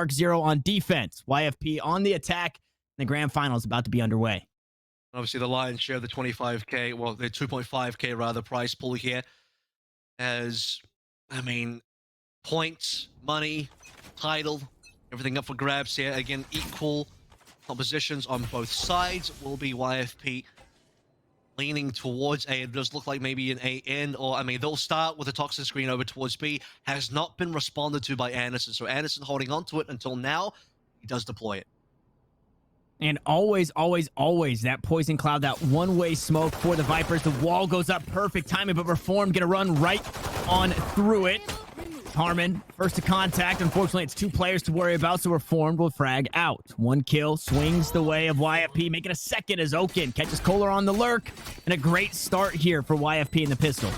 DarkZero on defense, YFP on the attack, and the grand final is about to be underway. Obviously, the lion's share of the 25k, well, the 2.5k rather price pool here, as I mean, points, money, title, everything up for grabs here. Again, equal compositions on both sides. Will be YFP leaning towards A. It does look like maybe an A in, or I mean, they'll start with a toxin screen over towards B. Has not been responded to by Anderson, so Anderson holding on to it until now. He does deploy it. And always, always, always that poison cloud, that one-way smoke for the Vipers. The wall goes up, perfect timing, but Reformed gonna run right on through it. Harmon, first to contact. Unfortunately, it's two players to worry about, so Reformed will frag out. One kill swings the way of YFP, making a second as Oaken catches Kohler on the lurk. And a great start here for YFP in the pistol.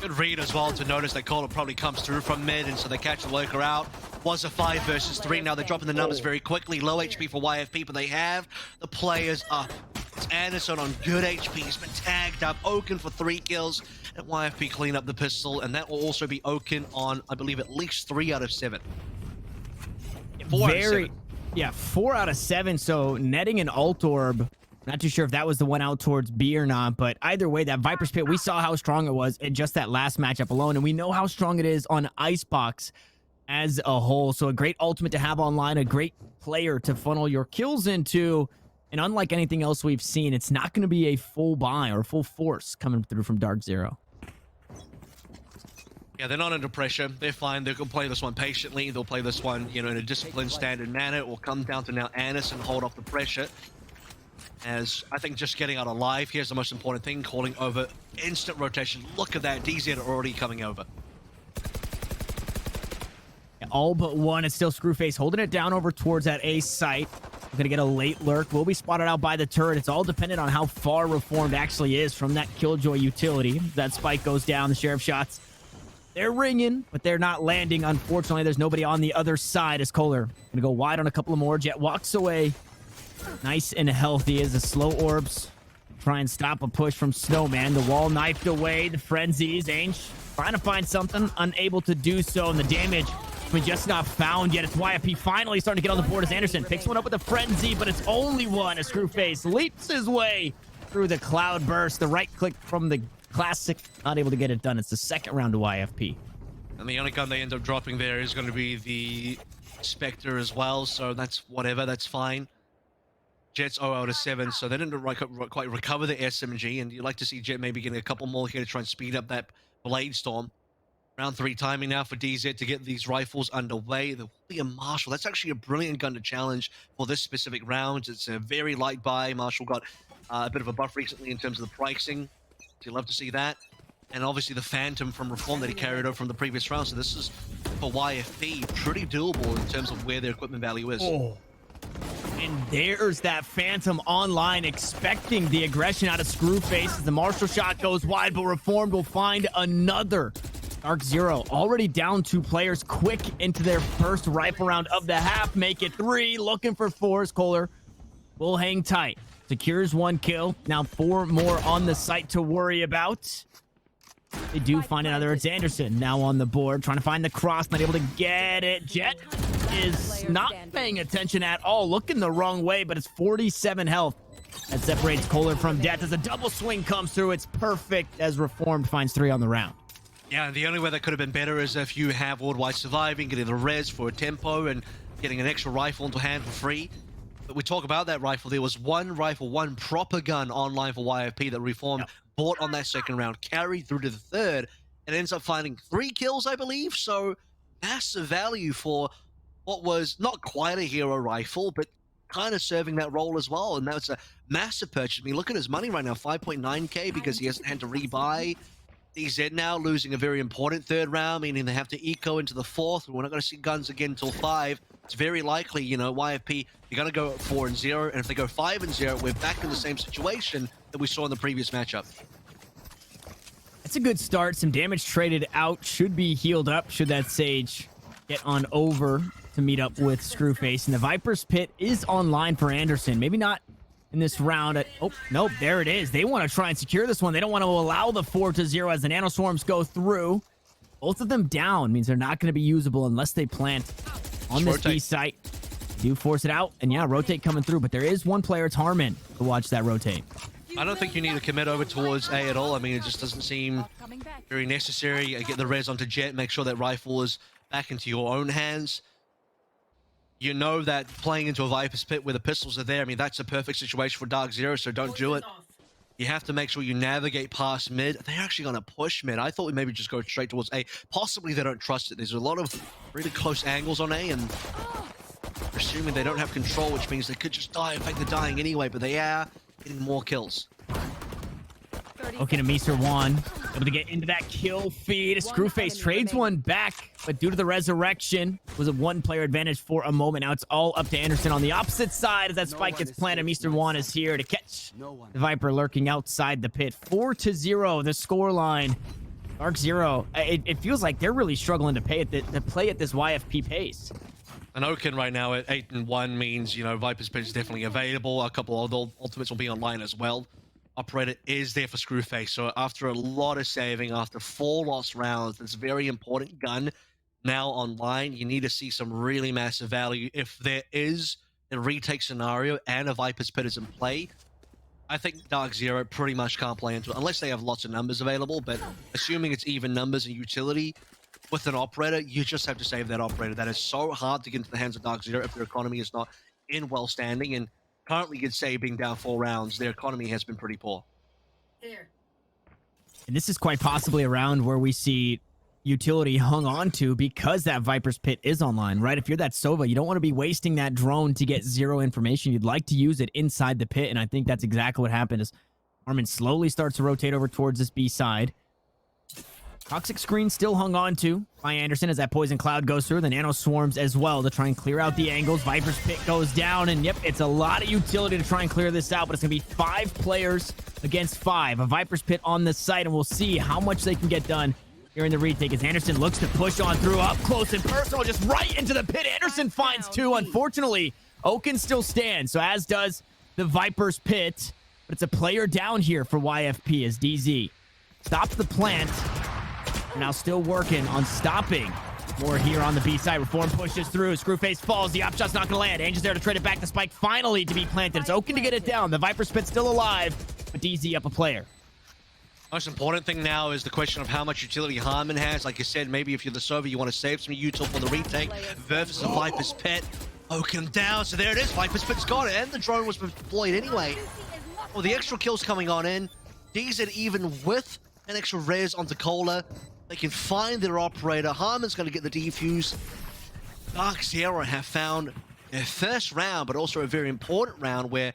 Good read as well to notice that Kohler probably comes through from mid, and so they catch the lurker out. Was a 5 versus 3. Now they're dropping the numbers very quickly. Low HP for YFP, but they have the players up. It's Anderson on good HP. He's been tagged up. Oaken for 3 kills. And YFP clean up the pistol. And that will also be Oaken on, I believe, at least 3 out of 7. 4 out of 7. Yeah, 4 out of 7. So netting an ult orb. Not too sure if that was the one out towards B or not, but either way, that Viper's Pit, we saw how strong it was in just that last matchup alone, and we know how strong it is on Icebox as a whole. So a great ultimate to have online, a great player to funnel your kills into, and unlike anything else we've seen, it's not going to be a full buy or full force coming through from DarkZero. Yeah, they're not under pressure. They're fine. They can play this one patiently. They'll play this one, you know, in a disciplined, standard manner. It will come down to now Anderson hold off the pressure. As I think just getting out alive here is the most important thing. Calling over instant rotation. Look at that. DZ already coming over. Yeah, all but one. It's still Screwface holding it down over towards that A site. We're going to get a late lurk. Will be spotted out by the turret. It's all dependent on how far Reformed actually is from that Killjoy utility. That spike goes down. The sheriff shots, they're ringing, but they're not landing. Unfortunately, there's nobody on the other side as Kohler going to go wide on a couple of more. Jet walks away. Nice and healthy as the slow orbs try and stop a push from Snowman. The wall knifed away. The frenzies. Ainge trying to find something, unable to do so. And the damage we just not found yet. It's YFP finally starting to get on the board as Anderson picks one up with a frenzy, but it's only one as Screwface leaps his way through the cloud burst. The right click from the classic, not able to get it done. It's the second round to YFP. And the only gun they end up dropping there is going to be the Spectre as well, so that's whatever, that's fine. Jet's 0 out of 7, so they didn't quite recover the SMG, and you'd like to see Jet maybe getting a couple more here to try and speed up that Blade Storm. Round 3 timing now for DZ to get these rifles underway. There will be a Marshall. That's actually a brilliant gun to challenge for this specific round. It's a very light buy. Marshall got a bit of a buff recently in terms of the pricing, so you'd love to see that. And obviously the Phantom from Reform that he carried over from the previous round, so this is, for YFP, pretty doable in terms of where their equipment value is. Oh. And there's that Phantom online, expecting the aggression out of Screwface as the Marshall shot goes wide, but Reformed will find another. DarkZero already down 2 players, quick into their first rifle round of the half, make it 3, looking for 4. Kohler will hang tight, secures 1 kill. Now 4 more on the site to worry about. They do find another. It's Anderson now on the board, trying to find the cross, not able to get it. Jet is not paying attention at all, looking the wrong way, but it's 47 health. That separates Kohler from death as a double swing comes through. It's perfect as Reformed finds 3 on the round. Yeah, the only way that could have been better is if you have Worldwide Surviving, getting the res for a tempo, and getting an extra rifle into hand for free. But we talk about that rifle. There was one rifle, one proper gun online for YFP that Reformed bought on that second round, carried through to the third, and ends up finding 3 kills, I believe. So massive value for what was not quite a hero rifle, but kind of serving that role as well. And that's a massive purchase. I mean, look at his money right now, 5.9k, because he hasn't had to rebuy. DZ now losing a very important third round, meaning they have to eco into the 4th. We're not going to see guns again until 5. It's very likely, you know, YFP, you're going to go 4-0, and if they go 5-0, we're back in the same situation that we saw in the previous matchup. It's a good start. Some damage traded out. Should be healed up should that Sage get on over to meet up with Screwface. And the Viper's Pit is online for Anderson. Maybe not in this round. Oh, nope, there it is. They want to try and secure this one. They don't want to allow the 4-0 as the nanoswarms go through. Both of them down means they're not going to be usable unless they plant on this B site. Do force it out, and yeah, rotate coming through, but there is one player, it's Harmon, to watch that rotate. I don't think you need to commit over towards A at all. I mean, it just doesn't seem very necessary. Get the res onto Jet, make sure that rifle is back into your own hands. You know that playing into a Viper's pit where the pistols are there, I mean, that's a perfect situation for DarkZero, so don't do it. You have to make sure you navigate past mid. They're actually going to push mid. I thought we maybe just go straight towards A. Possibly they don't trust it. There's a lot of really close angles on A, and they're assuming they don't have control, which means they could just die. In fact, they're dying anyway, but they are getting more kills. Okay, to Mr. Juan, able to get into that kill feed. Screwface trades one back, but due to the resurrection, it was a one-player advantage for a moment. Now it's all up to Anderson on the opposite side as that spike gets planted. Mr. Juan is here to catch the Viper lurking outside the pit. 4-0, the scoreline. DarkZero, it feels like they're really struggling to play at this YFP pace. And Oaken right now at 8-1 means, you know, Viper's pit is definitely available. A couple of the ultimates will be online as well. Operator is there for Screwface, so after a lot of saving, after 4 lost rounds, this very important gun now online, you need to see some really massive value. If there is a retake scenario and a Viper's pit is in play, I think DarkZero pretty much can't play into it, unless they have lots of numbers available, but assuming it's even numbers and utility, with an operator, you just have to save that operator. That is so hard to get into the hands of DarkZero if their economy is not in well standing, and currently, you'd say, being down 4 rounds, their economy has been pretty poor. And this is quite possibly a round where we see utility hung on to because that Viper's pit is online, right? If you're that Sova, you don't want to be wasting that drone to get 0 information. You'd like to use it inside the pit, and I think that's exactly what happened as Armin slowly starts to rotate over towards this B side. Toxic screen still hung on to by Anderson as that poison cloud goes through. The nano swarms as well to try and clear out the angles. Viper's pit goes down, and yep, it's a lot of utility to try and clear this out, but it's going to be 5 players against 5. A Viper's pit on the site, and we'll see how much they can get done here in the retake as Anderson looks to push on through up close and personal, just right into the pit. Anderson finds 2. Unfortunately, Oaken still stands, so as does the Viper's pit, but it's a player down here for YFP as DZ stops the plant. We're now still working on stopping more here on the B side. Reform pushes through. Screwface falls. The op shot's not going to land. Angel's there to trade it back. The spike finally to be planted. It's Oaken to get it down. The Viper's pit's still alive, but DZ up a player. Most important thing now is the question of how much utility Harmon has. Like I said, maybe if you're the Sova, you want to save some util for the retake versus the Viper's pit. Oaken down. So there it is. Viper's pit's got it. And the drone was deployed anyway. Well, the extra kills coming on in. DZ even with an extra res onto Cola. They can find their operator. Harmon's going to get the defuse. DarkZero have found their first round, but also a very important round where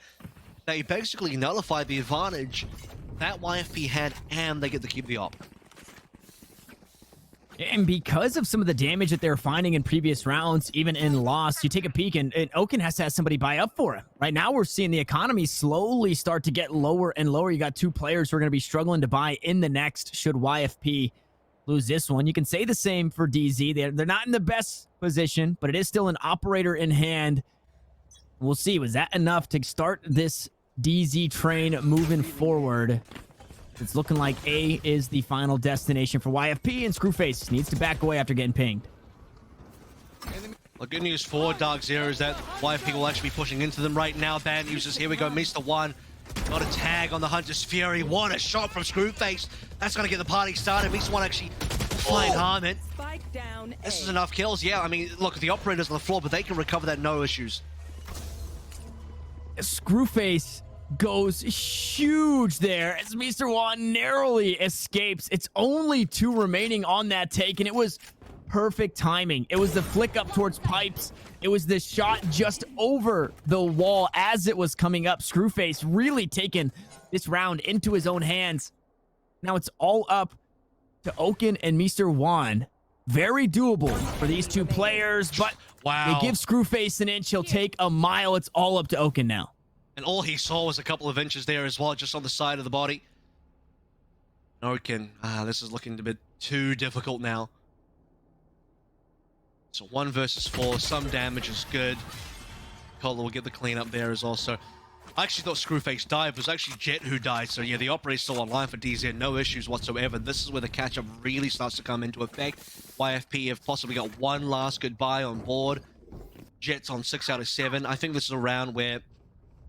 they basically nullified the advantage that YFP had, and they get to keep the op. And because of some of the damage that they're finding in previous rounds, even in loss, you take a peek, and Oaken has to have somebody buy up for him. Right now, we're seeing the economy slowly start to get lower and lower. You got 2 players who are going to be struggling to buy in the next should YFP lose this one. You can say the same for DZ. They're not in the best position, but it is still an operator in hand. We'll see. Was that enough to start this DZ train moving forward? It's looking like A is the final destination for YFP, and Screwface needs to back away after getting pinged. The good news for DarkZero is that YFP will actually be pushing into them right now. Bad news is here we go. Mr. One got a tag on the Hunter's Fury. What a shot from Screwface. That's going to get the party started. Mr. One actually flying Harmon. This is enough kills. Yeah, I mean, look, the operator's on the floor, but they can recover that no issues. Screwface goes huge there as Mr. Juan narrowly escapes. It's only 2 remaining on that take, and it was perfect timing. It was the flick up towards pipes. It was the shot just over the wall as it was coming up. Screwface really taking this round into his own hands. Now it's all up to Oaken and Mr. Juan. Very doable for these 2 players, but wow, they give Screwface an inch. He'll take a mile. It's all up to Oaken now. And all he saw was a couple of inches there as well, just on the side of the body. Oaken, this is looking a bit too difficult now. So 1 versus 4, some damage is good. Cola will get the cleanup there as well. So I actually thought Screwface died. It was actually Jet who died. So yeah, the operator's still online for DZ. No issues whatsoever. This is where the catch-up really starts to come into effect. YFP have possibly got one last goodbye on board. Jet's on 6 out of 7. I think this is a round where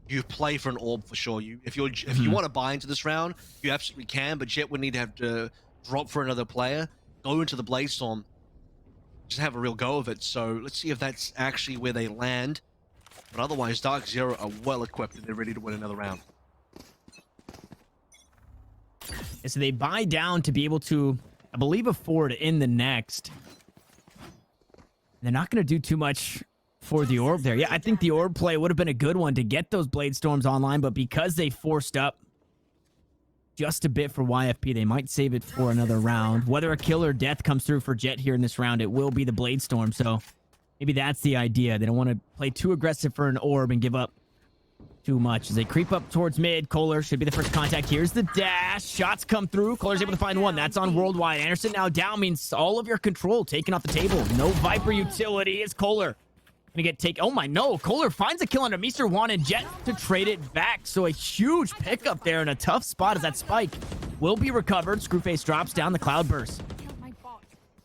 you play for an orb for sure. If you want to buy into this round, you absolutely can, but Jet would need to have to drop for another player, go into the Bladestorm, just have a real go of it. So let's see if that's actually where they land. But otherwise, DarkZero are well equipped and they're ready to win another round. And so they buy down to be able to, I believe, afford in the next. They're not going to do too much for the orb there. Yeah, I think the orb play would have been a good one to get those Bladestorms online, but because they forced up just a bit for YFP, they might save it for another round. Whether a kill or death comes through for Jet here in this round, it will be the Bladestorm, so maybe that's the idea. They don't want to play too aggressive for an orb and give up too much. As they creep up towards mid, Kohler should be the first contact. Here's the dash. Shots come through. Kohler's able to find one. That's on Worldwide. Anderson now down means all of your control taken off the table. No Viper utility. Is Kohler gonna get taken? Oh my, no. Kohler finds a kill under Mr. Juan and Jet to trade it back. So a huge pickup there in a tough spot as that spike will be recovered. Screwface drops down the Cloudburst.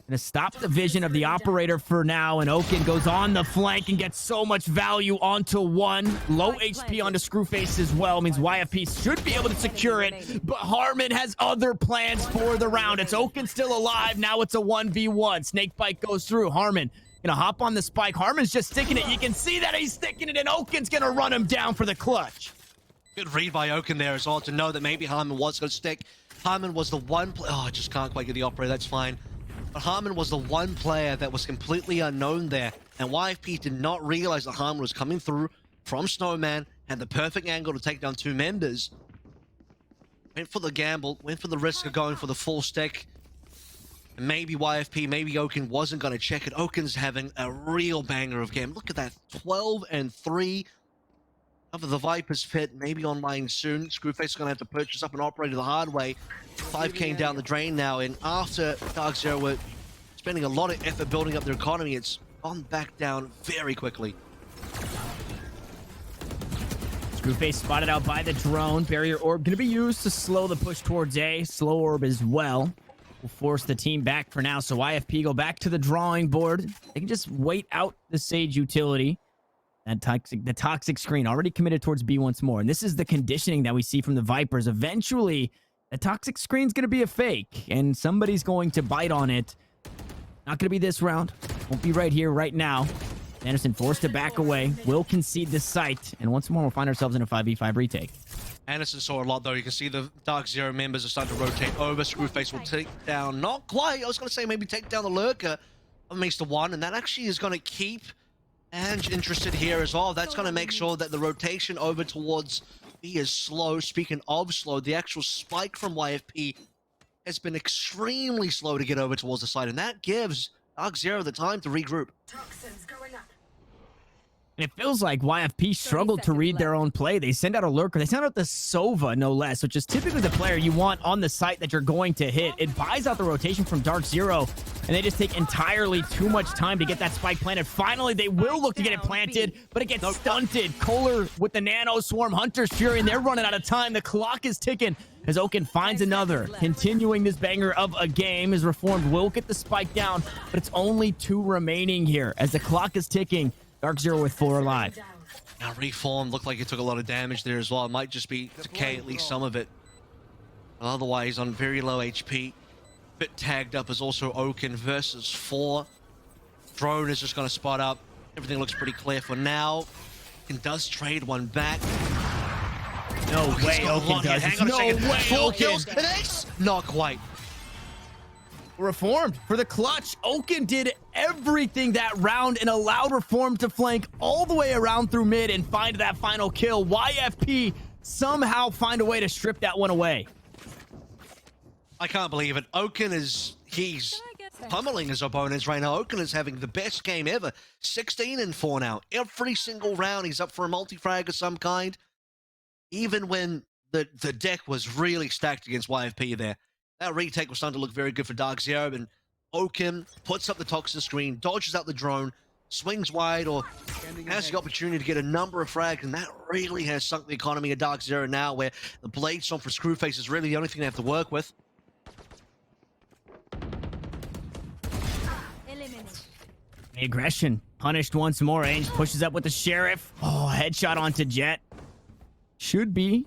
Gonna stop the vision of the operator for now, and Oaken goes on the flank and gets so much value onto one. Low HP onto Screwface as well, means YFP should be able to secure it, but Harmon has other plans for the round. It's Oaken still alive, now it's a 1v1. Snakebite goes through, Harmon gonna hop on the spike. Harmon's just sticking it, you can see that he's sticking it, and Oaken's gonna run him down for the clutch. Good read by Oaken there as well to know that maybe Harmon was gonna stick. Harmon was the one oh, I just can't quite get the operator, that's fine. But Harmon was the one player that was completely unknown there, and YFP did not realize that Harmon was coming through from Snowman, had the perfect angle to take down 2 members. Went for the gamble, went for the risk of going for the full stick. And maybe YFP, maybe Oaken wasn't going to check it. Oaken's having a real banger of game. Look at that, 12 and 3. Over the Viper's pit, maybe online soon. Screwface is going to have to purchase up an operator the hard way. 5k down the drain now, and after DarkZero were spending a lot of effort building up their economy, it's gone back down very quickly. Screwface spotted out by the drone. Barrier orb going to be used to slow the push towards A. Slow orb as well will force the team back for now, so YFP go back to the drawing board. They can just wait out the Sage utility. The toxic screen already committed towards B once more. And this is the conditioning that we see from the Vipers. Eventually, the toxic screen's going to be a fake, and somebody's going to bite on it. Not going to be this round. Won't be right here, right now. Anderson forced to back away. Will concede the site. And once more, we'll find ourselves in a 5v5 retake. Anderson saw a lot, though. You can see the DarkZero members are starting to rotate over. Screwface will take down, not quite. I was going to say maybe take down the Lurker of Mr. One, and that actually is going to keep Ange interested here as well. That's going to make sure that the rotation over towards B is slow. Speaking of slow, the actual spike from YFP has been extremely slow to get over towards the side, and that gives DarkZero the time to regroup. And it feels like YFP struggled to read their own play. They send out a Lurker. They send out the Sova, no less, which is typically the player you want on the site that you're going to hit. It buys out the rotation from DarkZero, and they just take entirely too much time to get that spike planted. Finally, they will look to get it planted, but it gets stunted. Kohler with the Nano Swarm, Hunter's Fury, and they're running out of time. The clock is ticking as Oaken finds another. Continuing this banger of a game, as Reformed will get the spike down, but it's only 2 remaining here as the clock is ticking. DarkZero with 4 alive. Now Reform looked like it took a lot of damage there as well. It might just be decay, at least some of it. Otherwise, on very low HP. Bit tagged up is also Oaken versus 4. Drone is just going to spot up. Everything looks pretty clear for now. And does trade one back. No way Oaken does. Hang on a second. 4 Oaken. kills. An ace? Not quite. Reformed for the clutch. Oaken did everything that round and allowed Reformed to flank all the way around through mid and find that final kill. YFP somehow find a way to strip that one away. I can't believe it. Oaken is, he's pummeling his opponents right now. Oaken is having the best game ever. 16 and 4 now. Every single round he's up for a multi-frag of some kind. Even when the deck was really stacked against YFP there. That retake was starting to look very good for DarkZero, and Oaken puts up the toxic screen, dodges out the drone, swings wide, or has the opportunity to get a number of frags, and that really has sunk the economy of DarkZero now, where the Bladestorm for Screwface is really the only thing they have to work with. The aggression punished once more. Ainge pushes up with the Sheriff. Oh, headshot onto Jet. Should be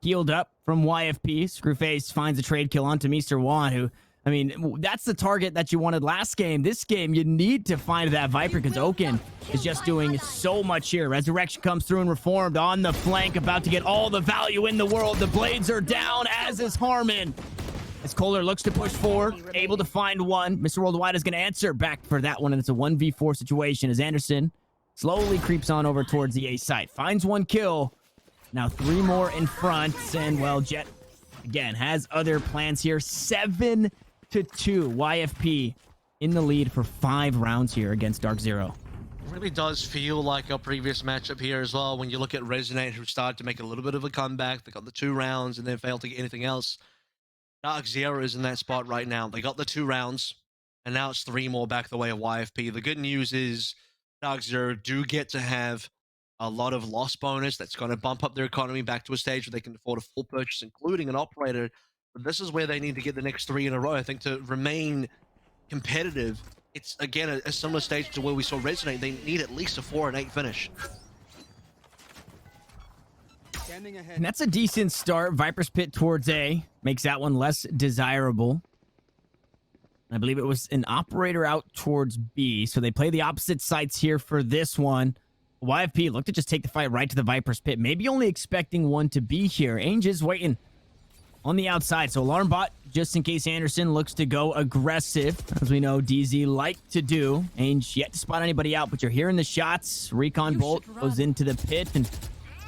healed up from YFP. Screwface finds a trade kill onto Mr. Juan, who, I mean, that's the target that you wanted last game. This game, you need to find that Viper because Oaken is just doing so much here. Resurrection comes through and Reformed on the flank, about to get all the value in the world. The blades are down, as is Harmon. As Kohler looks to push forward, able to find one. Mr. Worldwide is going to answer back for that one, and it's a 1v4 situation as Anderson slowly creeps on over towards the A site. Finds one kill. Now 3 more in front, and, well, Jet, again, has other plans here. 7-2. YFP in the lead for 5 rounds here against DarkZero. It really does feel like our previous matchup here as well. When you look at Resonate, who started to make a little bit of a comeback. They got the 2 rounds and then failed to get anything else. DarkZero is in that spot right now. They got the 2 rounds, and now it's 3 more back the way of YFP. The good news is DarkZero do get to have a lot of loss bonus that's going to bump up their economy back to a stage where they can afford a full purchase, including an operator. But this is where they need to get the next 3 in a row, I think, to remain competitive. It's, again, a similar stage to where we saw Resonate. They need at least a 4 and 8 finish. And that's a decent start. Viper's Pit towards A makes that one less desirable. I believe it was an operator out towards B, so they play the opposite sites here for this one. YFP looked to just take the fight right to the Viper's Pit, maybe only expecting one to be here. Ainge is waiting on the outside, so alarm bot just in case Anderson looks to go aggressive, as we know DZ like to do. Ainge yet to spot anybody out, but you're hearing the shots. Recon bolt goes into the pit, and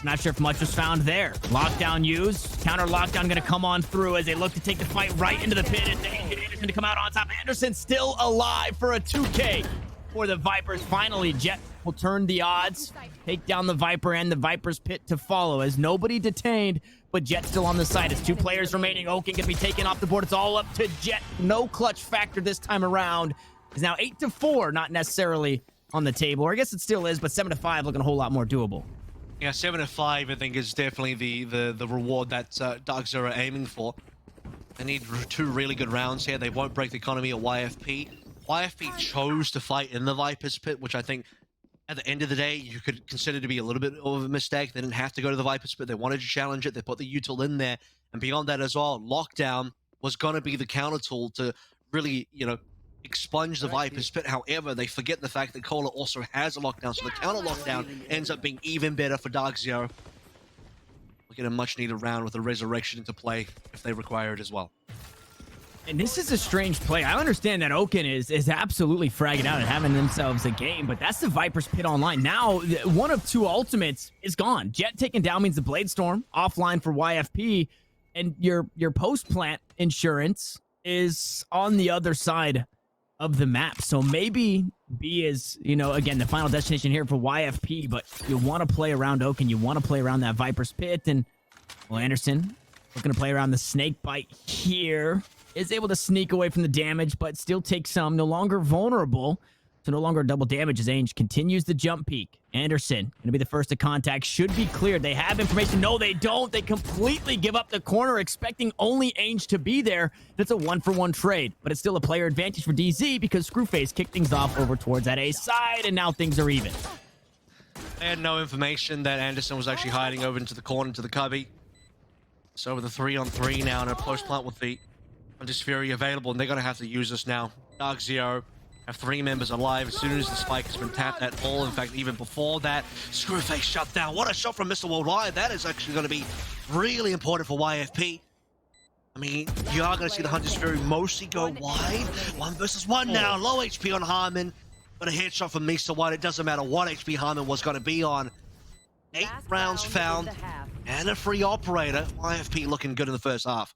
not sure if much was found there. Lockdown used. Counter lockdown going to come on through as they look to take the fight right into the pit. And Anderson to come out on top. Anderson still alive for a 2K for the Vipers. Finally, Jet will turn the odds, take down the Viper and the Viper's Pit to follow, as nobody detained, but Jet still on the side. It's 2 players remaining. Oaken can be taken off the board. It's all up to Jet. No clutch factor this time around. It's now 8-4, not necessarily on the table. Or I guess it still is, but 7-5 looking a whole lot more doable. Yeah, 7-5, I think, is definitely the reward that DarkZero are aiming for. They need 2 really good rounds here. They won't break the economy at YFP. YFP chose to fight in the Viper's Pit, which I think, at the end of the day, you could consider to be a little bit of a mistake. They didn't have to go to the Viper's Pit. They wanted to challenge it. They put the util in there. And beyond that as well, Lockdown was going to be the counter tool to really, you know, expunge the Viper's Pit. However, they forget the fact that Kohler also has a lockdown, so the counter lockdown ends up being even better for DarkZero. We'll get a much needed round with a resurrection into play if they require it as well. And this is a strange play. I understand that Oaken is absolutely fragging out and having themselves a game, but that's the Viper's Pit online. Now, one of 2 ultimates is gone. Jet taken down means the Blade Storm offline for YFP, and your post-plant insurance is on the other side of the map. So maybe B is, you know, again, the final destination here for YFP, but you want to play around Oaken. You want to play around that Viper's Pit, and, well, Anderson looking to play around the snake bite here. Is able to sneak away from the damage, but still take some. No longer vulnerable, so no longer double damage as Ainge continues the jump peak. Anderson going to be the first to contact. Should be cleared. They have information. No, they don't. They completely give up the corner, expecting only Ainge to be there. It's a 1-for-1 trade, but it's still a player advantage for DZ because Screwface kicked things off over towards that A side, and now things are even. They had no information that Anderson was actually hiding over into the corner, to the cubby. So with a 3-on-3 now and a post plant with the Hunter's Fury available, and they're going to have to use this now. DarkZero have 3 members alive as soon as the spike has been tapped at all. In fact, even before that, Screwface shut down. What a shot from Mr. Worldwide. That is actually going to be really important for YFP. I mean, you are going to see the Hunter's Fury mostly go wide. 1 versus 1 now. Low HP on Harmon, but a headshot from Mr. White. It doesn't matter what HP Harmon was going to be on. 8 rounds found and a free operator. YFP looking good in the first half.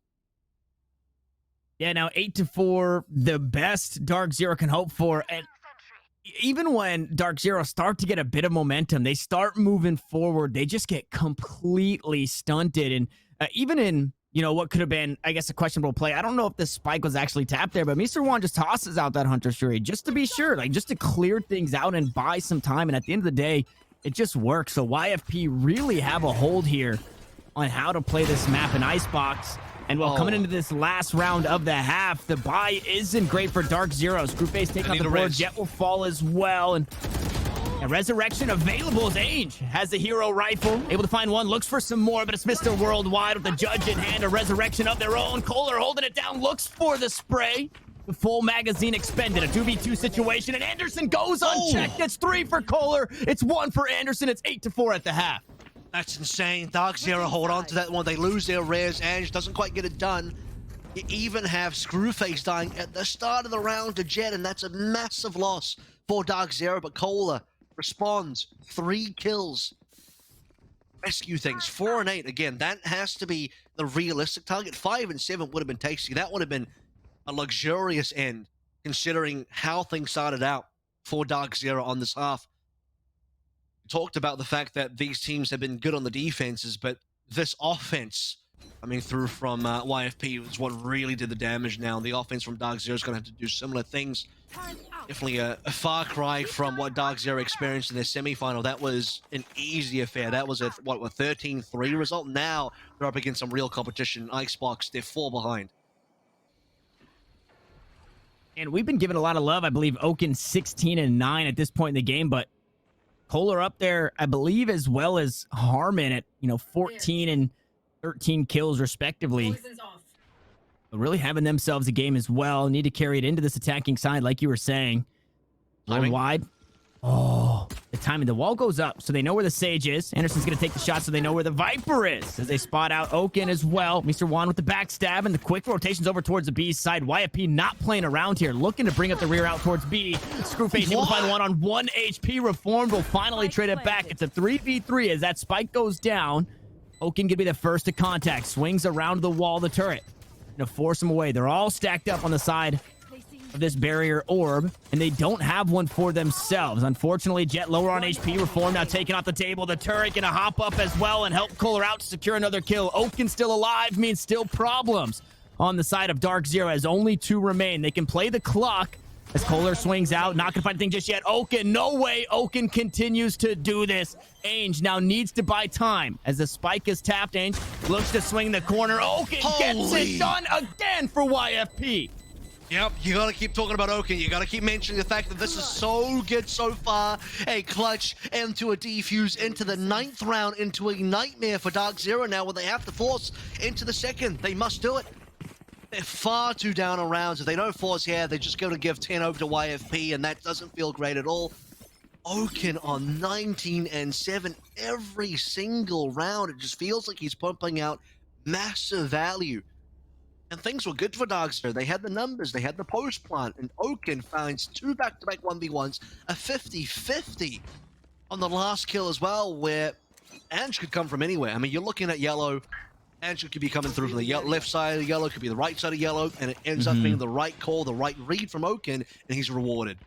Yeah, now 8-4, the best DarkZero can hope for. And even when DarkZero start to get a bit of momentum, they start moving forward, they just get completely stunted. And even in, you know, what could have been, I guess, a questionable play, I don't know if the spike was actually tapped there, but Mr. Juan just tosses out that Hunter's Fury just to be sure, like just to clear things out and buy some time. And at the end of the day, it just works. So YFP really have a hold here on how to play this map in Icebox. And while coming into this last round of the half, the buy isn't great for DarkZero. Screwface taking off the board. Jet will fall as well. And a resurrection available as Ainge has the hero rifle. Able to find one, looks for some more, but it's Mr. Worldwide with the judge in hand. A resurrection of their own. Kohler holding it down, looks for the spray. The full magazine expended. A 2v2 situation, and Anderson goes unchecked. It's 3 for Kohler. It's 1 for Anderson. It's 8-4 at the half. That's insane. DarkZero hold on to that one. They lose their res. Ange doesn't quite get it done. You even have Screwface dying at the start of the round to Jet, and that's a massive loss for DarkZero. But Kohler responds. 3 kills. Rescue things. 4 and 8. Again, that has to be the realistic target. 5 and 7 would have been tasty. That would have been a luxurious end, considering how things started out for DarkZero on this half. Talked about the fact that these teams have been good on the defenses, but this offense coming through from YFP is what really did the damage now. The offense from DarkZero is going to have to do similar things. Definitely a far cry from what DarkZero experienced in their semifinal. That was an easy affair. That was a 13-3 result. Now they're up against some real competition. Icebox, they're 4 behind. And we've been given a lot of love. I believe Oaken 16-9 at this point in the game, but Kohler up there, I believe, as well as Harmon at 14 and 13 kills respectively. Really having themselves a game as well. Need to carry it into this attacking side, like you were saying. Going wide. Oh, the timing. The wall goes up, so they know where the Sage is. Anderson's going to take the shot, so they know where the Viper is, as they spot out Oaken as well. Mr. Juan with the backstab, and the quick rotations over towards the B side. YFP not playing around here, looking to bring up the rear out towards B. Screwface able to find one on 1 HP. Reformed will finally trade it back. It's a 3v3 as that spike goes down. Oaken could be the first to contact. Swings around the wall, the turret. Gonna force them away. They're all stacked up on the side of this barrier orb, and they don't have one for themselves. Unfortunately, Jet lower on HP. Reform now taken off the table. The turret gonna hop up as well and help Kohler out to secure another kill. Oaken still alive means still problems on the side of DarkZero as only 2 remain. They can play the clock as Kohler swings out. Not gonna find anything just yet. Oaken, no way. Oaken continues to do this. Ainge now needs to buy time as the spike is tapped. Ainge looks to swing the corner. Oaken gets it done again for YFP. Yep, you gotta keep talking about Oaken. You gotta keep mentioning the fact that this is so good so far. A clutch into a defuse into the 9th round, into a nightmare for DarkZero now, where they have to force into the 2nd. They must do it. They're far too down on rounds. If they don't force here, they're just gonna give 10 over to YFP, and that doesn't feel great at all. Oaken on 19 and 7 every single round. It just feels like he's pumping out massive value. And things were good for DarkZero. They had the numbers, they had the post plant, and Oaken finds 2 back-to-back 1v1s, a 50-50 on the last kill as well, where Ange could come from anywhere. I mean, you're looking at yellow. Ange could be coming through from the left side of yellow, could be the right side of yellow, and it ends up being the right call, the right read from Oaken, and he's rewarded.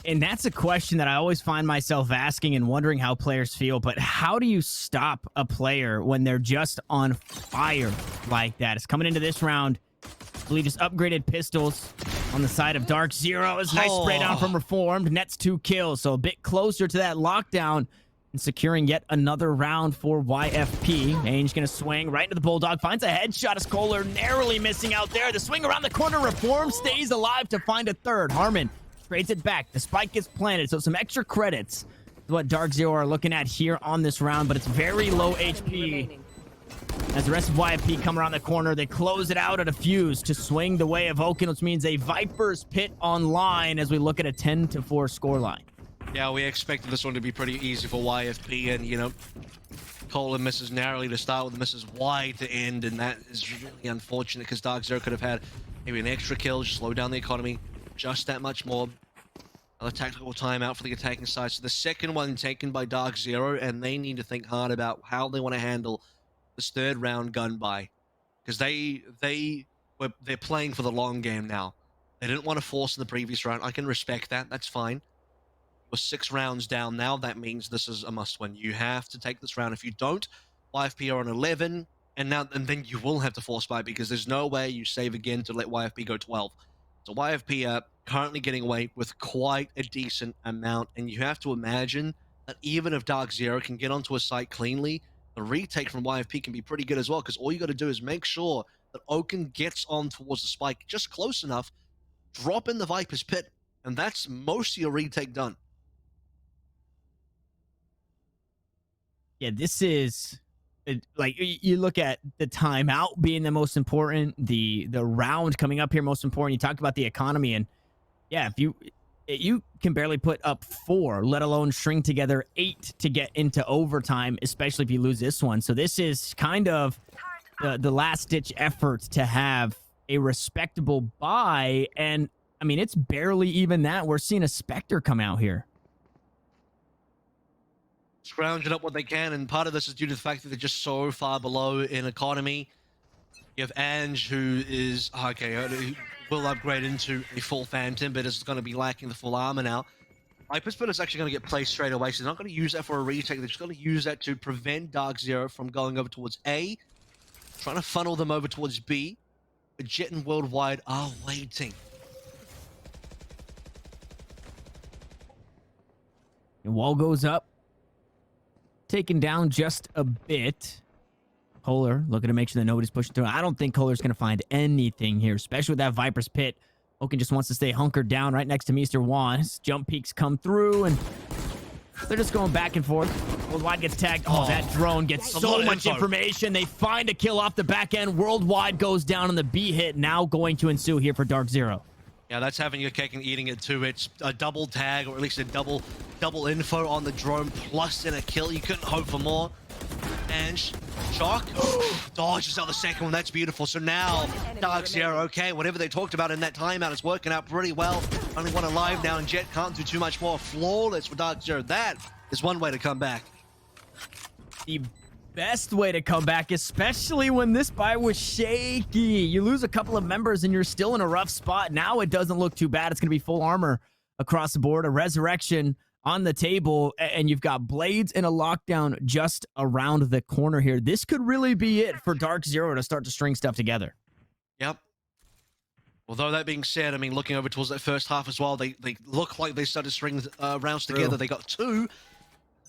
And that's a question that I always find myself asking and wondering how players feel, but how do you stop a player when they're just on fire like that? It's coming into this round. I believe just upgraded pistols on the side of DarkZero. It's nice spray down from Reformed. Nets 2 kills, so a bit closer to that lockdown and securing yet another round for YFP. Ainge gonna swing right into the Bulldog. Finds a headshot as Kohler narrowly missing out there. The swing around the corner. Reform stays alive to find a 3rd. Harmon trades it back. The spike gets planted, so some extra credits is what DarkZero are looking at here on this round, but it's very low HP. As the rest of YFP come around the corner, they close it out at a fuse to swing the way of Oaken, which means a Viper's Pit online as we look at a 10-4 scoreline. Yeah, we expected this one to be pretty easy for YFP, and, Kohler misses narrowly to start with, misses wide to end, and that is really unfortunate because DarkZero could have had maybe an extra kill, just slow down the economy just that much more. Another tactical timeout for the attacking side. So the 2nd one taken by DarkZero, and they need to think hard about how they want to handle this 3rd round gun buy, because they're playing for the long game now. They didn't want to force in the previous round. I can respect that. That's fine. We're 6 rounds down now. That means this is a must-win. You have to take this round. If you don't, YFP are on 11, and then you will have to force buy because there's no way you save again to let YFP go 12. So YFP are currently getting away with quite a decent amount, and you have to imagine that even if DarkZero can get onto a site cleanly, the retake from YFP can be pretty good as well, because all you got to do is make sure that Oaken gets on towards the spike just close enough, drop in the Viper's pit, and that's most of your retake done. Yeah, this is like you look at the timeout being the most important, the round coming up here most important. You talked about the economy, and yeah, if you can barely put up 4, let alone string together 8 to get into overtime, especially if you lose this one. So this is kind of the last ditch effort to have a respectable buy, and I mean it's barely even that. We're seeing a Spectre come out here, Scrounging up what they can, and part of this is due to the fact that they're just so far below in economy. You have Ange, who is who will upgrade into a full Phantom, but is going to be lacking the full armor now. Viper's Pit is actually going to get placed straight away, so they're not going to use that for a retake. They're just going to use that to prevent DarkZero from going over towards A, trying to funnel them over towards B. But Jet and Worldwide are waiting. the wall goes up, taken down just a bit. Kohler looking to make sure that nobody's pushing through. I don't think Kohler's going to find anything here, especially with that Viper's Pit. Oaken just wants to stay hunkered down right next to Mr. Juan. His jump peaks come through, and they're just going back and forth. Worldwide gets tagged. Oh, that drone gets so much information. They find a kill off the back end. Worldwide goes down on the B hit. Now going to ensue here for DarkZero. Yeah, that's having your cake and eating it too. It's a double tag, or at least a double info on the drone, plus in a kill. You couldn't hope for more. And Shock dodges out the second one. That's beautiful. So now DarkZero, okay, whatever they talked about in that timeout is working out pretty well. Only one alive now, and Jet can't do too much more. Flawless for DarkZero. That is one way to come back. The best way to come back, especially when this buy was shaky. You lose a couple of members and you're still in a rough spot. Now it doesn't look too bad. It's going to be full armor across the board, a resurrection on the table, and you've got blades and a lockdown just around the corner here. This could really be it for DarkZero to start to string stuff together. Yep. Although that being said, I mean, looking over towards that first half as well, they look like they started stringing rounds together. They got 2,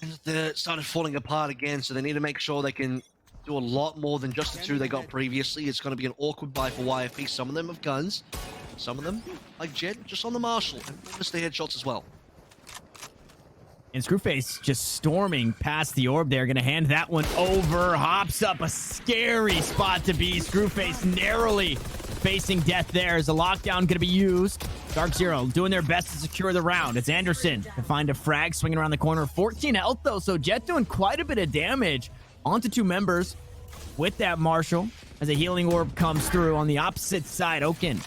and they started falling apart again, so they need to make sure they can do a lot more than just the 2 they got previously. It's going to be an awkward buy for YFP. Some of them have guns, some of them, like Jet, just on the Marshall, and miss the headshots as well. And Screwface just storming past the orb there. Going to hand that one over. Hops up a scary spot to be. Screwface narrowly facing death there. Is a lockdown going to be used? DarkZero doing their best to secure the round. It's Anderson to find a frag swinging around the corner. 14 health though, so Jet doing quite a bit of damage onto 2 members with that Marshall as a healing orb comes through on the opposite side. Oaken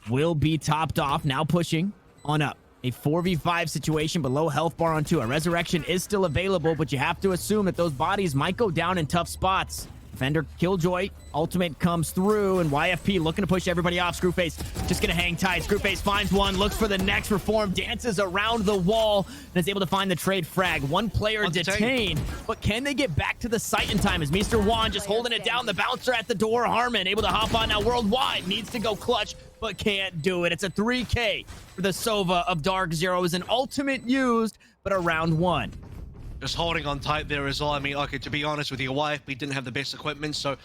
will be topped off, now pushing on up. A 4v5 situation, but low health bar on 2. A resurrection is still available, but you have to assume that those bodies might go down in tough spots. Defender Killjoy ultimate comes through, and YFP looking to push everybody off. Screwface just gonna hang tight. Screwface finds one, looks for the next reform, dances around the wall, and is able to find the trade frag. One player detained, but can they get back to the site in time? As Mr. Juan just holding it down, the bouncer at the door. Harmon able to hop on now. Worldwide needs to go clutch, but can't do it. It's a 3K for the Sova of DarkZero. Is an ultimate used, but a round 1. Just holding on tight there as well. I mean, okay, to be honest with you, YFP didn't have the best equipment, so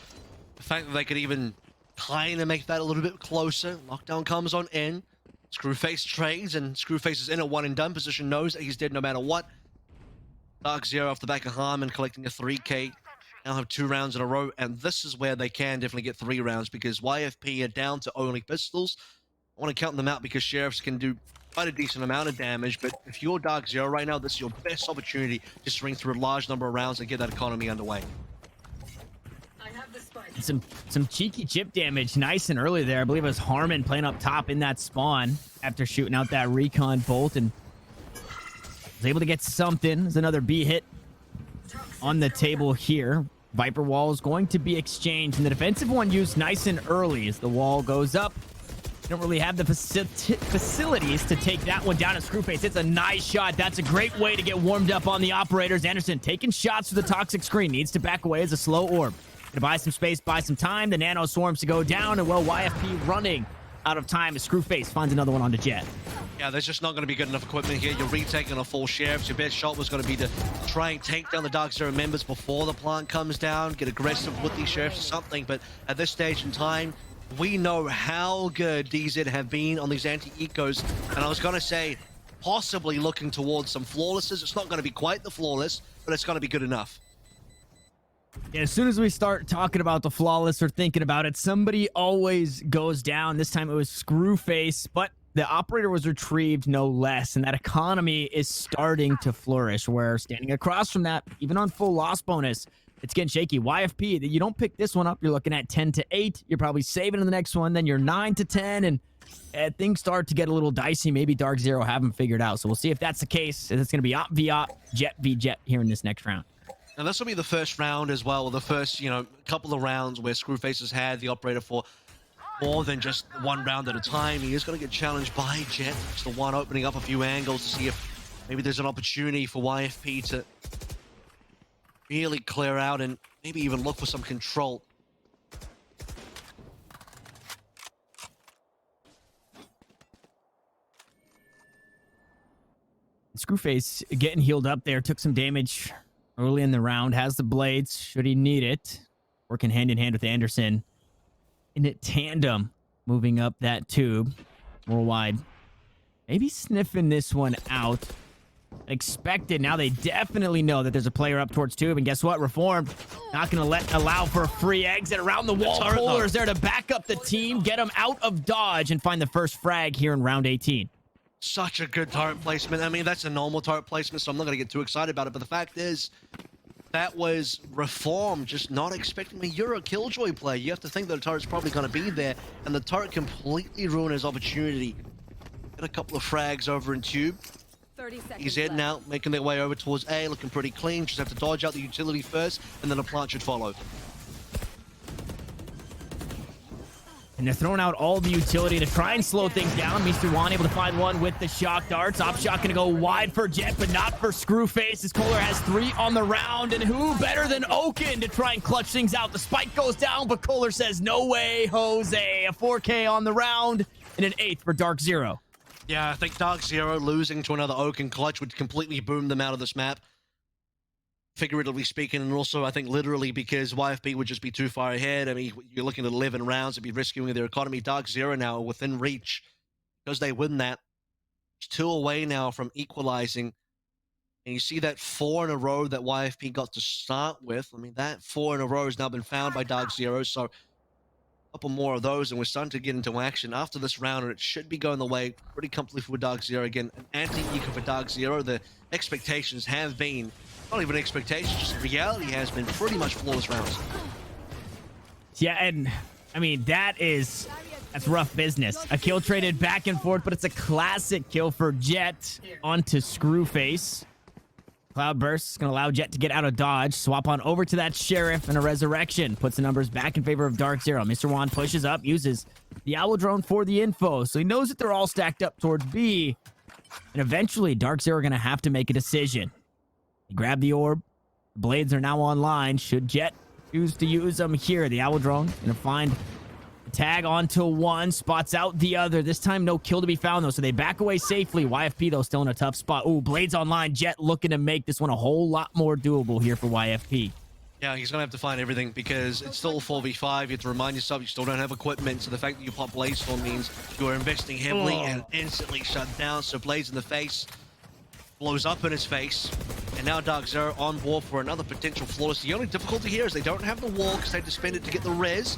the fact that they could even kind of make that a little bit closer. Lockdown comes on in. Screwface trades, and Screwface is in a one and done position, knows that he's dead no matter what. DarkZero off the back of Harmon collecting a 3K. Now have 2 rounds in a row, and this is where they can definitely get 3 rounds, because YFP are down to only pistols. I want to count them out because Sheriffs can do quite a decent amount of damage, but if you're DarkZero right now, this is your best opportunity to string through a large number of rounds and get that economy underway. Some cheeky chip damage nice and early there. I believe it was Harmon playing up top in that spawn after shooting out that recon bolt, and was able to get something. There's another B hit on the table here. Viper wall is going to be exchanged, and the defensive one used nice and early as the wall goes up. Don't really have the facilities to take that one down at Screwface. It's a nice shot. That's a great way to get warmed up on the operators. Anderson taking shots to the toxic screen. Needs to back away as a slow orb. Gonna buy some space, buy some time. The nano swarms to go down, and well, YFP running out of time as Screwface finds another one onto Jet. Yeah, there's just not going to be good enough equipment here. You're retaking a full sheriff. Your best shot was going to be to try and take down the DarkZero members before the plant comes down, get aggressive with these sheriffs or something. But at this stage in time, we know how good DZ have been on these anti-ecos. And I was going to say, possibly looking towards some flawlesses. It's not going to be quite the flawless, but it's going to be good enough. Yeah, as soon as we start talking about the flawless or thinking about it, somebody always goes down. This time it was Screwface, but the operator was retrieved no less, and that economy is starting to flourish, where standing across from that, even on full loss bonus, it's getting shaky. YFP, you don't pick this one up, you're looking at 10-8. You're probably saving in the next one, then you're 9-10, and things start to get a little dicey. Maybe DarkZero haven't figured out, so we'll see if that's the case. It's going to be Op v Op, Jet v Jet here in this next round. And this will be the first round as well, the first, couple of rounds where Screwface has had the operator for more than just one round at a time. He is going to get challenged by Jet. It's the one opening up a few angles to see if maybe there's an opportunity for YFP to really clear out and maybe even look for some control. Screwface getting healed up there, took some damage early in the round, has the blades should he need it. Working hand in hand with Anderson in a tandem, moving up that tube more wide. Maybe sniffing this one out. Expected. Now they definitely know that there's a player up towards tube, and guess what? Reformed not going to allow for a free exit around the wall. Polar is there to back up the team, get them out of dodge, and find the first frag here in round 18. Such a good turret placement. I mean, that's a normal turret placement, so I'm not going to get too excited about it. But the fact is, that was Reform just not expecting me. You're a Killjoy player. You have to think that the turret's probably going to be there, and the turret completely ruined his opportunity. Got a couple of frags over in tube. 30 seconds He's heading left. out, making their way over towards A, looking pretty clean. Just have to dodge out the utility first, and then a plant should follow. And they're throwing out all the utility to try and slow things down. Mr. Juan able to find one with the shock darts. Op shot going to go wide for Jet, but not for Screwface, as Kohler has 3 on the round. And who better than Oaken to try and clutch things out? The spike goes down, but Kohler says, no way, Jose. A 4K on the round and an 8th for DarkZero. Yeah, I think DarkZero losing to another Oaken clutch would completely boom them out of this map. Figuratively speaking, and also I think literally, because YFP would just be too far ahead. I mean, you're looking at 11 rounds to be rescuing their economy. DarkZero now within reach. Because they win that, it's 2 away now from equalizing. And you see that 4 in a row that YFP got to start with. I mean, that 4 in a row has now been found by DarkZero, so a couple more of those, and we're starting to get into action after this round, and it should be going the way pretty comfortably for DarkZero. Again, an anti-eco for DarkZero. The expectations have been, not even expectations, just reality has been pretty much flawless rounds. Yeah, and I mean, that's rough business. A kill traded back and forth, but it's a classic kill for Jet onto Screwface. Cloudburst is going to allow Jet to get out of dodge. Swap on over to that Sheriff, and a Resurrection puts the numbers back in favor of DarkZero. Mr. Juan pushes up, uses the Owl Drone for the info, so he knows that they're all stacked up towards B. And eventually, DarkZero are going to have to make a decision. He grabbed the orb. The blades are now online. Should Jet choose to use them here? The Owl Drone going to find the tag onto one, spots out the other. This time, no kill to be found, though, so they back away safely. YFP, though, still in a tough spot. Ooh, blades online. Jet looking to make this one a whole lot more doable here for YFP. Yeah, he's going to have to find everything, because it's still 4v5. You have to remind yourself you still don't have equipment, so the fact that you pop Blaze Storm means you're investing heavily and instantly shut down. So Blaze in the face blows up in his face, and now DarkZero on board for another potential flawless. The only difficulty here is they don't have the wall, because they have to spend it to get the res.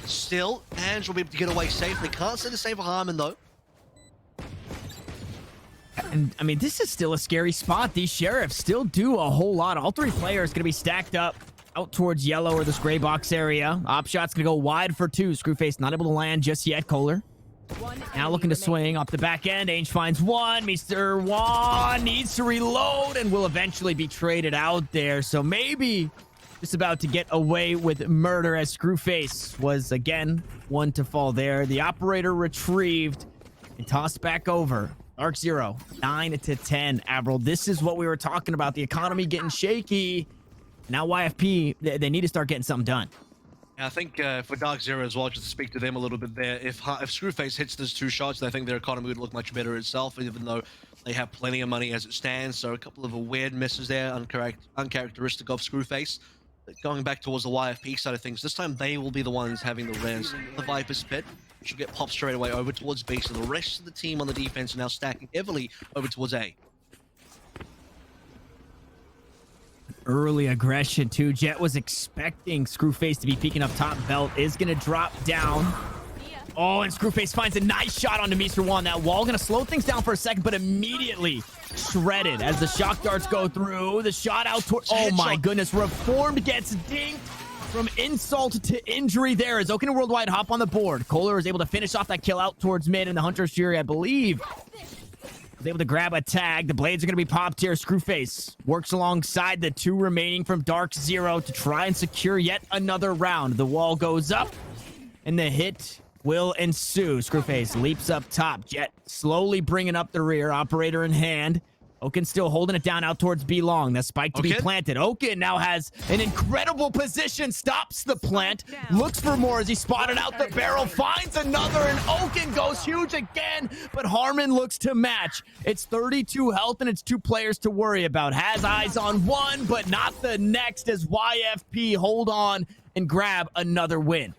Still, Ange will be able to get away safely. Can't say the same for Harmon, though. And, I mean, this is still a scary spot. These Sheriffs still do a whole lot. All 3 players going to be stacked up out towards yellow or this gray box area. Op shot's going to go wide for 2. Screwface not able to land just yet. Kohler now looking to swing off the back end. Ainge finds one. Mr. Juan needs to reload and will eventually be traded out there. So maybe just about to get away with murder, as Screwface was, again, one to fall there. The operator retrieved and tossed back over. DarkZero, 9-10. Avril, this is what we were talking about. The economy getting shaky. Now YFP, they need to start getting something done. I think for DarkZero as well, just to speak to them a little bit there, if Screwface hits those 2 shots, then I think their economy would look much better itself, even though they have plenty of money as it stands. So a couple of weird misses there, uncharacteristic of Screwface. But going back towards the YFP side of things, this time they will be the ones having the res. The Viper's pit should get popped straight away over towards B, so the rest of the team on the defense are now stacking heavily over towards A. Early aggression too. Jet was expecting Screwface to be peeking up top. Belt is gonna drop down. Oh, and Screwface finds a nice shot onto Mr. One. That wall gonna slow things down for a second, but immediately shredded as the shock darts go through. The shot out toward... Oh my goodness. Reformed gets dinked from insult to injury there as Oaken and Worldwide hop on the board. Kohler is able to finish off that kill out towards mid, and the Hunter's Fury, I believe, was able to grab a tag. The blades are going to be popped here. Screwface works alongside the 2 remaining from DarkZero to try and secure yet another round. The wall goes up, and the hit will ensue. Screwface leaps up top. Jet slowly bringing up the rear. Operator in hand. Oaken still holding it down out towards B long. The spike to be planted. Oaken now has an incredible position. Stops the plant. Looks for more as he spotted out the barrel. Finds another, and Oaken goes huge again. But Harmon looks to match. It's 32 health, and it's 2 players to worry about. Has eyes on one, but not the next as YFP hold on and grab another win.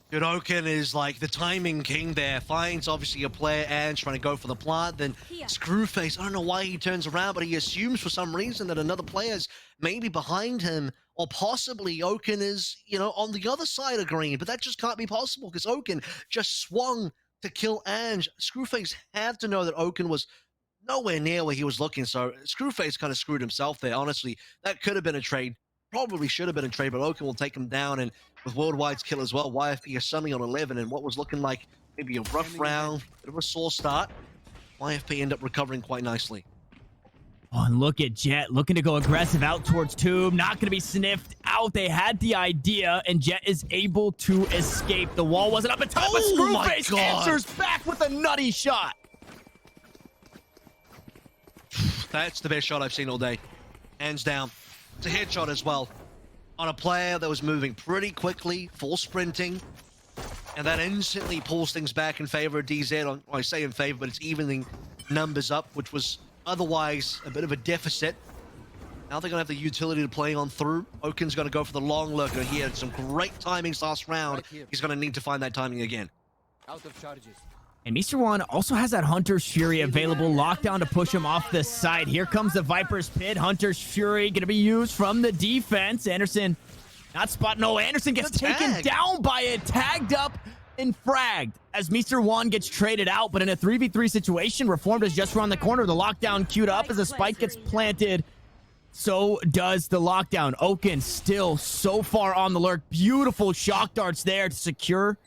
Good, Oaken is like the timing king there. Finds obviously a player and trying to go for the plant. Then Screwface, I don't know why he turns around, but he assumes for some reason that another player's maybe behind him, or possibly Oaken is, you know, on the other side of green. But that just can't be possible because Oaken just swung to kill Ange. Screwface had to know that Oaken was nowhere near where he was looking. So Screwface kind of screwed himself there. Honestly, that could have been a trade. Probably should have been a trade, but Oaken will take him down, and with Worldwide's kill as well, YFP is suddenly on 11, and what was looking like maybe a rough round, bit of a sore start, YFP end up recovering quite nicely. Oh, and look at Jet looking to go aggressive out towards Tube. Not going to be sniffed out. They had the idea, and Jet is able to escape. The wall wasn't up in time, but Screwface answers back with a nutty shot. That's the best shot I've seen all day. Hands down. It's a headshot as well on a player that was moving pretty quickly, full sprinting, and that instantly pulls things back in favor of DZ. Well, I say in favor, but it's evening numbers up, which was otherwise a bit of a deficit. Now they're going to have the utility to play on through. Oaken's going to go for the long lurker. He had some great timings last round. He's going to need to find that timing again. Out of charges. And Mr. One also has that Hunter's Fury available. Lockdown to push him off the side. Here comes the Viper's Pit. Hunter's Fury going to be used from the defense. Anderson not spot. No, Anderson gets taken down by it. Tagged up and fragged as Mr. One gets traded out. But in a 3v3 situation, Reformed is just around the corner. The lockdown queued up as the spike gets planted. So does the lockdown. Oaken still so far on the lurk. Beautiful shock darts there to secure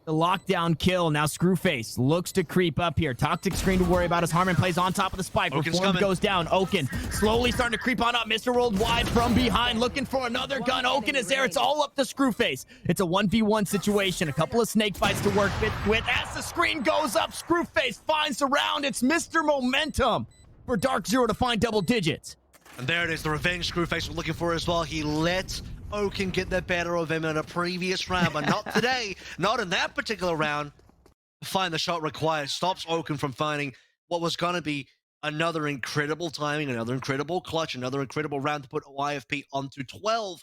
the lockdown kill. Now Screwface looks to creep up here. Toxic screen to worry about as Harmon plays on top of the spike. Reformed goes down. Oaken slowly starting to creep on up. Mr. Worldwide from behind looking for another gun. Oaken is there. It's all up to Screwface. It's a 1v1 situation. A couple of snake bites to work with. As the screen goes up, Screwface finds the round. It's Mr. Momentum for DarkZero to find double digits. And there it is, the revenge Screwface was looking for as well. He let Oaken get the better of him in a previous round, but not today, not in that particular round. Find the shot required, stops Oaken from finding what was going to be another incredible timing, another incredible clutch, another incredible round to put YFP onto 12.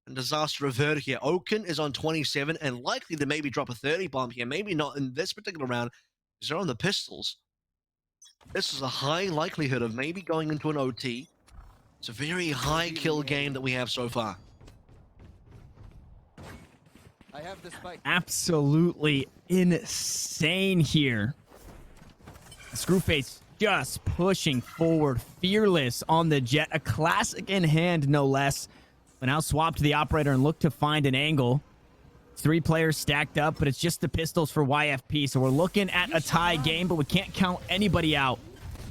And disaster averted here. Oaken is on 27 and likely to maybe drop a 30 bomb here. Maybe not in this particular round, because they're on the pistols. This is a high likelihood of maybe going into an OT. It's a very high kill game that we have so far. I have the spike. Absolutely insane here. Screwface just pushing forward, fearless on the Jet. A classic in hand, no less. But now swap to the operator and look to find an angle. 3 players stacked up, but it's just the pistols for YFP. So we're looking at a tie game, but we can't count anybody out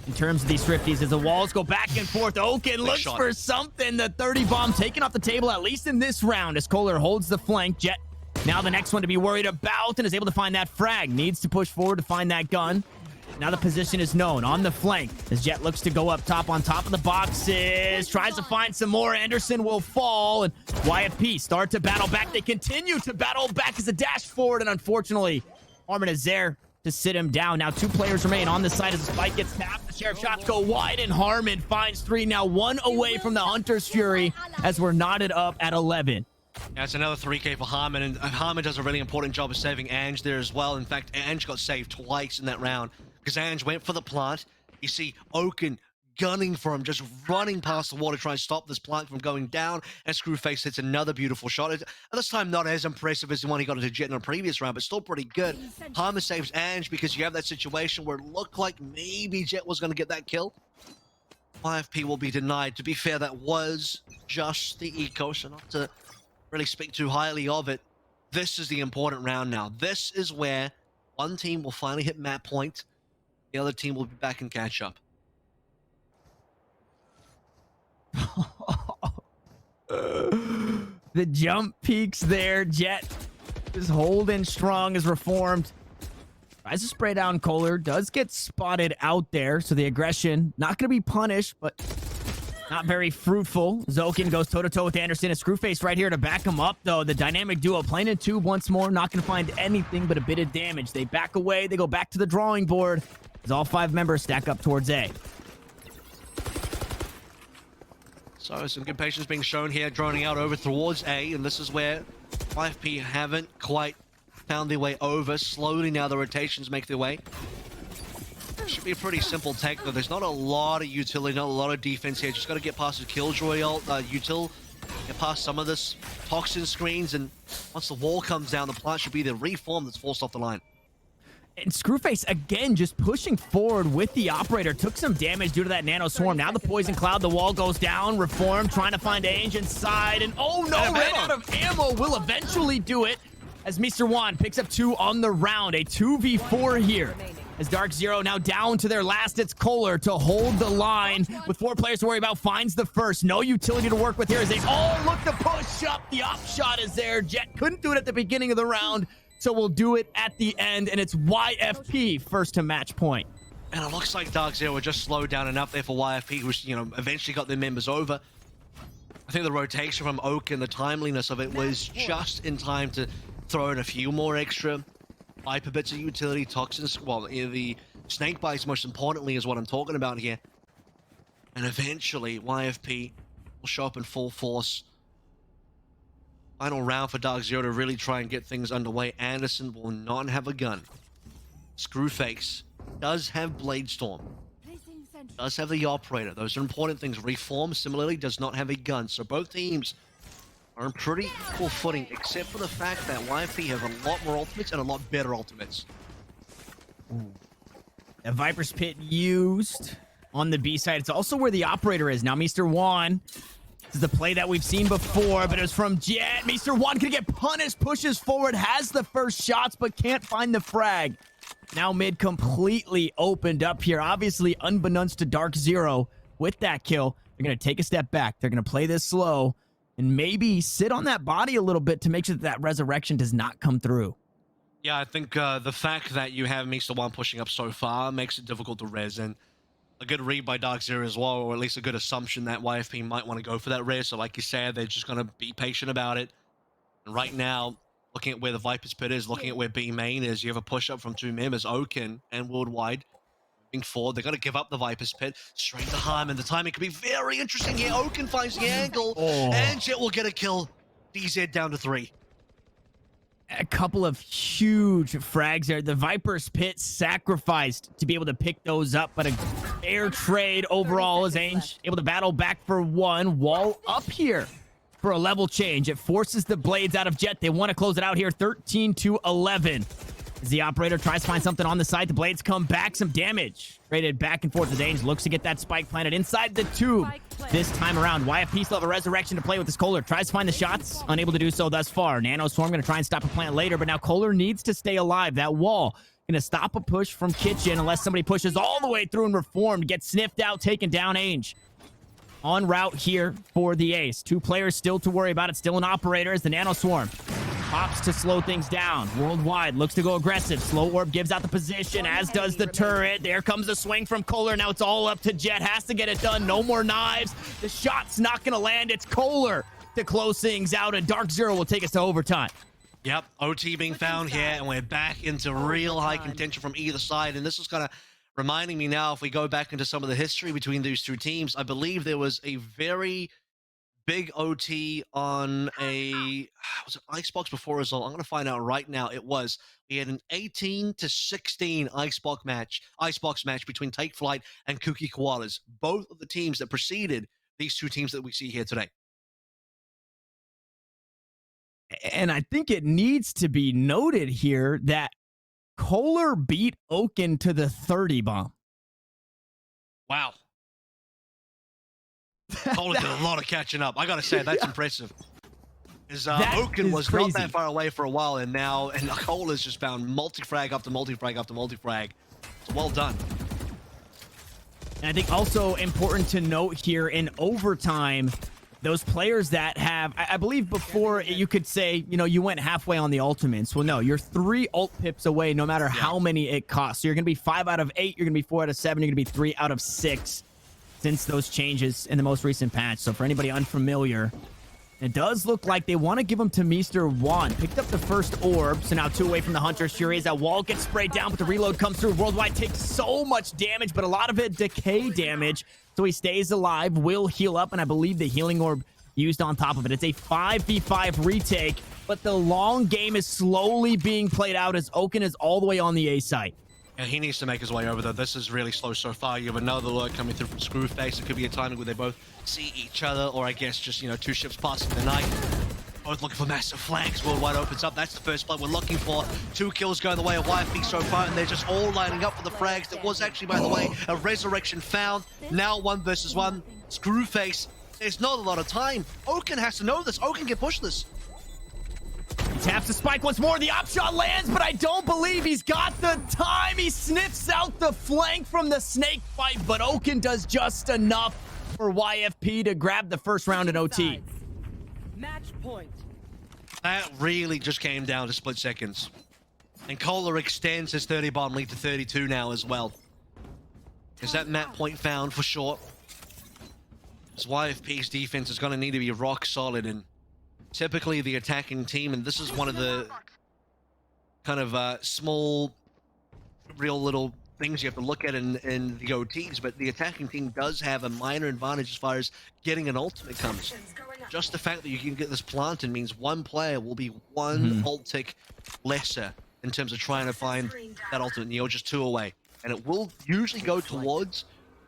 in terms of these Thrifties as the walls go back and forth. Oaken looks for something. The 30 bomb taken off the table, at least in this round, as Kohler holds the flank. Jet now the next one to be worried about and is able to find that frag. Needs to push forward to find that gun. Now the position is known on the flank as Jet looks to go up top on top of the boxes. Tries to find some more. Anderson will fall, and YFP start to battle back. They continue to battle back as a dash forward, and unfortunately, Harmon is there to sit him down. Now 2 players remain on the side as the spike gets tapped. The Sheriff shots go wide, and Harmon finds 3. Now 1 away from the Hunter's Fury as we're knotted up at 11. Yeah, it's another 3K for Harmon, and Harmon does a really important job of saving Ange there as well. In fact, Ange got saved twice in that round because Ange went for the plant. You see Oaken gunning for him, just running past the wall to try and stop this plant from going down, and Screwface hits another beautiful shot. At this time, not as impressive as the one he got into Jet in the previous round, but still pretty good. Harmon saves Ange because you have that situation where it looked like maybe Jet was going to get that kill. YFP will be denied. To be fair, that was just the eco, so not to really speak too highly of it. This is the important round now. This is where one team will finally hit map point. The other team will be back and catch up. The jump peaks there. Jet is holding strong as Reformed. Tries to spray down Kohler. Does get spotted out there. So the aggression, not going to be punished, but not very fruitful. Zokin goes toe-to-toe with Anderson. A Screwface right here to back him up, though. The dynamic duo playing in tube once more. Not going to find anything but a bit of damage. They back away. They go back to the drawing board as all 5 members stack up towards A. So some good patience being shown here, droning out over towards A, and this is where YFP haven't quite found their way over. Slowly now the rotations make their way. Should be a pretty simple tech, though. There's not a lot of utility, not a lot of defense here. Just got to get past the Killjoy ult, util, get past some of this toxin screens, and once the wall comes down, the plant should be the reform that's forced off the line. And Screwface, again, just pushing forward with the operator. Took some damage due to that nano swarm. Now the poison cloud, the wall goes down. Reform trying to find Ange inside. And oh no, ran out of ammo. Will eventually do it as Mr. Juan picks up 2 on the round. A 2v4 here. As DarkZero now down to their last. It's Kohler to hold the line with 4 players to worry about. Finds the first. No utility to work with here as they all look to push up. The op shot is there. Jet couldn't do it at the beginning of the round, so we'll do it at the end, and it's YFP first to match point. And it looks like DarkZero just slowed down enough there for YFP, who's, eventually got their members over. I think the rotation from Oak and the timeliness of it was just in time to throw in a few more extra Viper bits of utility, toxins. Well, the snake bites, most importantly, is what I'm talking about here. And eventually, YFP will show up in full force. Final round for DarkZero to really try and get things underway. Anderson will not have a gun. Screwface does have Bladestorm. Does have the operator. Those are important things. Reform, similarly, does not have a gun. So both teams are in pretty equal footing, except for the fact that YFP have a lot more ultimates and a lot better ultimates. A Viper's Pit used on the B side. It's also where the operator is. Now, Mr. Juan. This is the play that we've seen before, but it was from Jet. Mr. Juan can get punished, pushes forward, has the first shots, but can't find the frag. Now mid completely opened up here. Obviously, unbeknownst to DarkZero, with that kill, they're going to take a step back. They're going to play this slow and maybe sit on that body a little bit to make sure that that resurrection does not come through. Yeah, I think the fact that you have Mr. Juan pushing up so far makes it difficult to res, and a good read by DarkZero as well, or at least a good assumption that YFP might want to go for that res. So like you said, they're just going to be patient about it. And right now, looking at where the Viper's Pit is, looking at where B main is, you have a push up from 2 members, Oaken and Worldwide. Moving forward, they're going to give up the Viper's Pit straight to Harmon. The timing could be very interesting here. Oaken finds the angle, and Jet will get a kill. DZ down to 3. A couple of huge frags there. The Viper's Pit sacrificed to be able to pick those up, but a fair trade overall as Ange able to battle back for 1. Wall up here for a level change. It forces the blades out of Jet. They want to close it out here, 13-11. As the operator tries to find something on the side, the blades come back. Some damage traded back and forth as Ange looks to get that spike planted inside the tube. This time around, YFP still have a resurrection to play with this Kohler. Tries to find the shots, unable to do so thus far. Nano Swarm going to try and stop a plant later, but now Kohler needs to stay alive. That wall going to stop a push from Kitchen unless somebody pushes all the way through and Reformed. Gets sniffed out, taken down. Ange en route here for the ace. 2 players still to worry about. It's still an operator as the Nano Swarm pops to slow things down. Worldwide looks to go aggressive. Slow Orb gives out the position, as does the turret. There comes the swing from Kohler. Now it's all up to Jet. Has to get it done. No more knives. The shot's not going to land. It's Kohler to close things out, and DarkZero will take us to overtime. Yep, OT being found here, and we're back into real high contention from either side. And this is kind of reminding me now, if we go back into some of the history between these two teams, I believe there was a very big OT on was it Icebox before as well? I'm going to find out right now. It was. We had an 18-16 Icebox match between Take Flight and Kooky Koalas, both of the teams that preceded these two teams that we see here today. And I think it needs to be noted here that Kohler beat Oaken to the 30 bomb. Wow. Kohler did a lot of catching up. I got to say, that's impressive. Because Oaken was crazy. not that far away for a while, and now Kohler's just found multi-frag after multi-frag after multi-frag. It's well done. And I think also important to note here in overtime, those players that have, I believe before you could say, you know, you went halfway on the ultimates. Well, no, you're 3 ult pips away no matter how many it costs. So you're going to be 5 out of 8. You're going to be 4 out of 7. You're going to be 3 out of 6 since those changes in the most recent patch. So for anybody unfamiliar, it does look like they want to give them to Mr. Juan. Picked up the first orb, so now 2 away from the Hunter's Fury as that wall gets sprayed down, but the reload comes through. Worldwide takes so much damage, but a lot of it decay damage. So he stays alive, will heal up, and I believe the healing orb used on top of it. It's a 5v5 retake, but the long game is slowly being played out as Oaken is all the way on the A site. Yeah, he needs to make his way over, though. This is really slow so far. You have another lurk coming through from Screwface. It could be a timing where they both see each other, or I guess just, you know, 2 ships passing the night. Both looking for massive flanks. Worldwide opens up. That's the first blood we're looking for. 2 kills going the way of YFP so far, and they're just all lining up for the frags. There was actually, by the way, a resurrection found. Now 1 versus 1. Screwface. There's not a lot of time. Oaken has to know this. Oaken can push this. He taps the spike once more. The op shot lands, but I don't believe he's got the time. He sniffs out the flank from the snake fight, but Oaken does just enough for YFP to grab the first round in OT. Match point. That really just came down to split seconds. And Kohler extends his 30 bomb lead to 32 now as well. Is that map point found for sure? Because YFP's defense is going to need to be rock solid, and typically the attacking team, and this is one of the kind of small, real little things you have to look at in the OTs, but the attacking team does have a minor advantage as far as getting an ultimate comes. Just the fact that you can get this planted means one player will be one ult tick lesser in terms of trying to find that ultimate, and you're just 2 away. And it will usually go towards,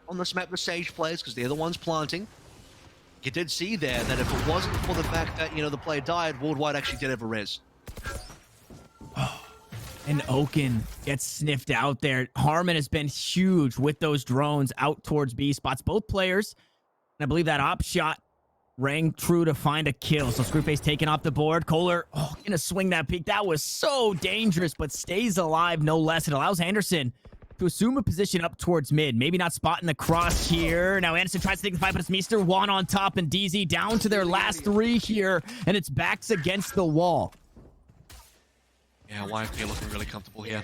on this map, the Sage players, because they're the ones planting. You did see there that if it wasn't for the fact that, you know, the player died, Worldwide actually did have a res. And Oaken gets sniffed out there. Harmon has been huge with those drones out towards B spots. Both players, and I believe that op shot rang true to find a kill. So Screwface taken off the board. Kohler, gonna swing that peak. That was so dangerous, but stays alive no less. It allows Anderson to assume a position up towards mid. Maybe not spotting the cross here. Now Anderson tries to take the fight, but it's Mr. Juan on top, and DZ down to their last 3 here, and it's backs against the wall. Yeah, YFP looking really comfortable here.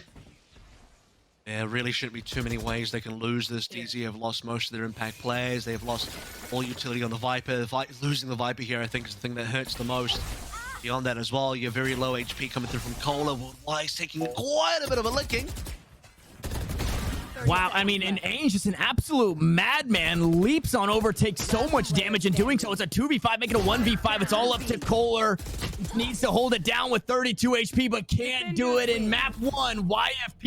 There really shouldn't be too many ways they can lose this. DZ have lost most of their impact players. They have lost all utility on the Viper. Losing the Viper here, I think, is the thing that hurts the most. Beyond that as well, you have very low HP coming through from Kohler. Worldwide's taking quite a bit of a licking. Wow, I mean, and Ainge, just an absolute madman, leaps on over, takes so much damage in doing so. It's a 2v5, make it a 1v5. It's all up to Kohler. He needs to hold it down with 32 HP, but can't do it in map 1. YFP